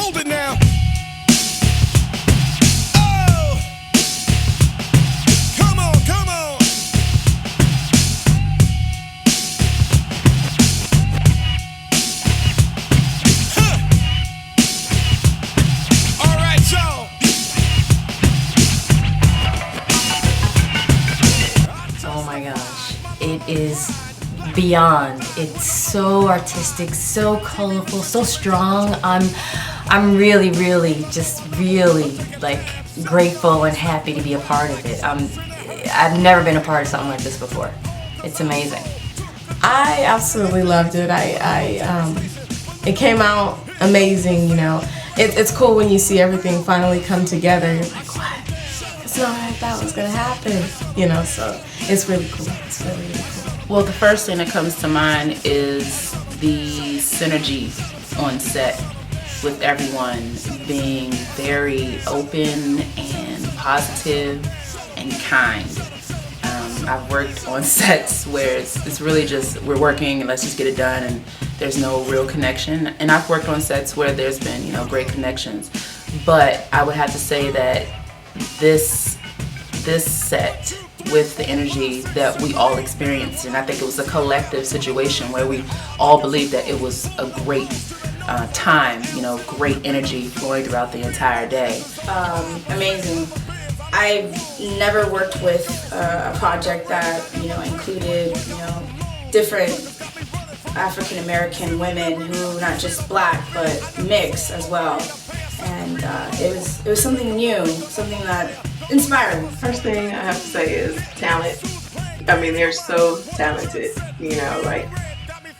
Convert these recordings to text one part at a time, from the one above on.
Hold it now. Oh, come on, come on. Huh. All right, y'all. Oh my gosh, it is beyond. It's so artistic, so colorful, so strong. I'm really like grateful and happy to be a part of it. I've never been a part of something like this before. It's amazing. I absolutely loved it. It came out amazing, you know. It's cool when you see everything finally come together. You're like, what? It's not what I thought was gonna happen, you know. So it's really cool. It's really cool. Well, the first thing that comes to mind is the synergy on set with everyone being very open and positive and kind. I've worked on sets where it's really just we're working and let's just get it done and there's no real connection. And I've worked on sets where there's been, you know, great connections. But I would have to say that this set with the energy that we all experienced, and I think it was a collective situation where we all believed that it was a great time, you know, great energy flowing throughout the entire day. Amazing. I've never worked with a project that, you know, included, you know, different African American women who not just black but mixed as well. And it was something new, something that inspiring. First thing I have to say is talent. I mean, they're so talented, you know, like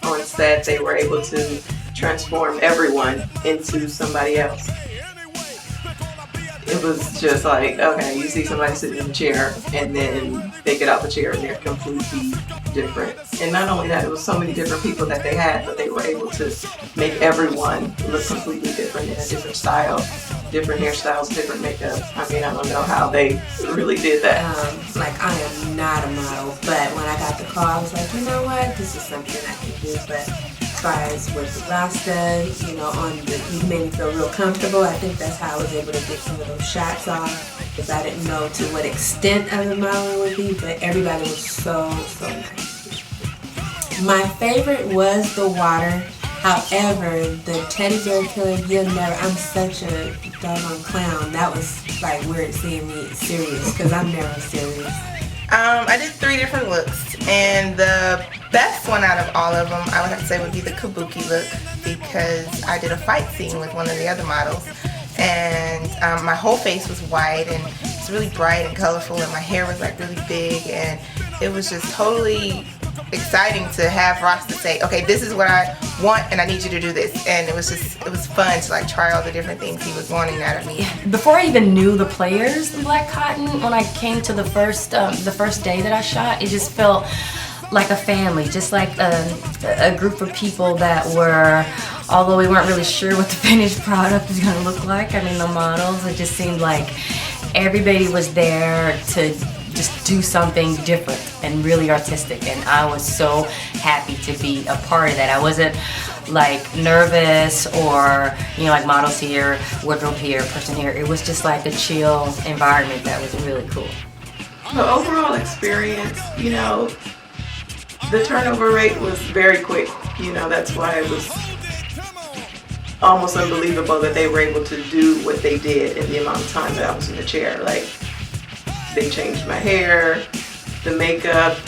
on set they were able to transform everyone into somebody else. It was just like, okay, you see somebody sitting in a chair and then they get out the chair and they're completely different. And not only that, it was so many different people that they had, but they were able to make everyone look completely different in a different style, different hairstyles, different makeup. I mean, I don't know how they really did that. Like, I am not a model, but when I got the call, I was like, you know what, this is something I can do. But as far as what the Rasta, you know, you made me feel real comfortable. I think that's how I was able to get some of those shots off, because I didn't know to what extent of the modeling would be, but everybody was so nice. My favorite was the water. However, the teddy bear killer, I'm such a doggone clown. That was like weird seeing me serious, because I'm never serious. I did 3 different looks, and the best one out of all of them, I would have to say, would be the kabuki look, because I did a fight scene with one of the other models, and my whole face was white, and it's really bright and colorful, and my hair was like really big, and it was just totally exciting to have Rasta say, okay, this is what I want and I need you to do this. And it was fun to like try all the different things he was wanting out of me. Before I even knew the players in Black Cotton, when I came to the first day that I shot, it just felt like a family, just like a group of people that were, although we weren't really sure what the finished product was going to look like, I mean the models, it just seemed like everybody was there to just do something different and really artistic, and I was so happy to be a part of that. I wasn't like nervous or, you know, like models here, wardrobe here, person here. It was just like a chill environment that was really cool. The overall experience, you know, the turnover rate was very quick. You know, that's why it was almost unbelievable that they were able to do what they did in the amount of time that I was in the chair. Like, they changed my hair, the makeup,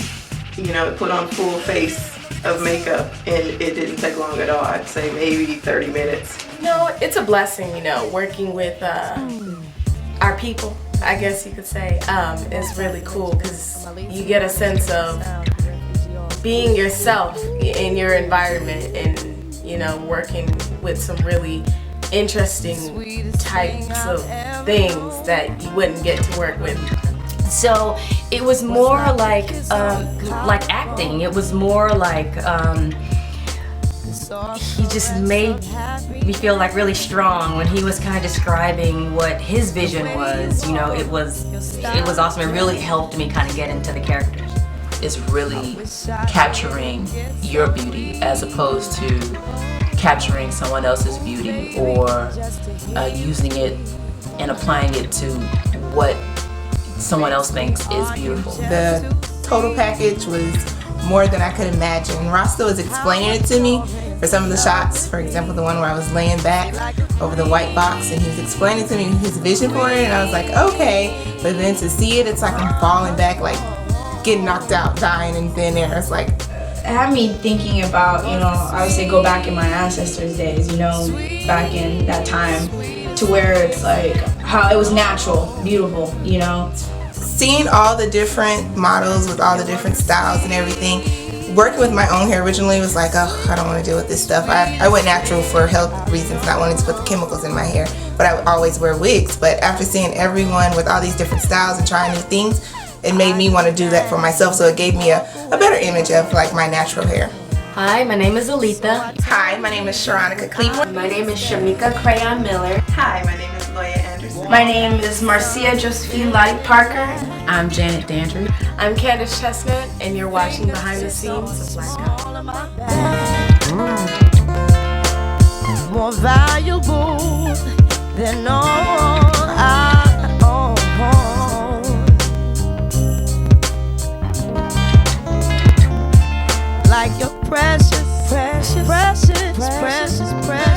you know, put on full face of makeup, and it didn't take long at all. I'd say maybe 30 minutes. You know, it's a blessing, you know, working with our people, I guess you could say. It's really cool because you get a sense of being yourself in your environment and, you know, working with some really interesting types of things that you wouldn't get to work with. So it was more like acting. It was more like he just made me feel like really strong when he was kind of describing what his vision was. You know, it was awesome. It really helped me kind of get into the characters. It's really capturing your beauty as opposed to capturing someone else's beauty or using it and applying it to what someone else thinks is beautiful. The total package was more than I could imagine. Rasta was explaining it to me for some of the shots. For example, the one where I was laying back over the white box and he was explaining to me his vision for it, and I was like, okay. But then to see it, it's like I'm falling back, like getting knocked out, dying in thin air. It's like, It had me thinking about, I would say go back in my ancestors' days, back in that time, to where it's like how it was natural, beautiful, seeing all the different models with all the different styles and everything. Working with my own hair originally was like, oh, I don't want to deal with this stuff. I went natural for health reasons, not wanting to put the chemicals in my hair, but I would always wear wigs. But after seeing everyone with all these different styles and trying new things, it made me want to do that for myself, so it gave me a better image of like my natural hair. Hi, my name is Alita. Hi, my name is Sharonica Cleveland. My name is Shamika Crayon Miller. Hi, my name is Loya Anderson. My name is Marcia Josephine Lottie Parker. I'm Janet Dandry. I'm Candace Chestnut, and you're watching Behind the Scenes of Black Cotton. More valuable than all I own. Like your precious, precious, precious, precious, precious.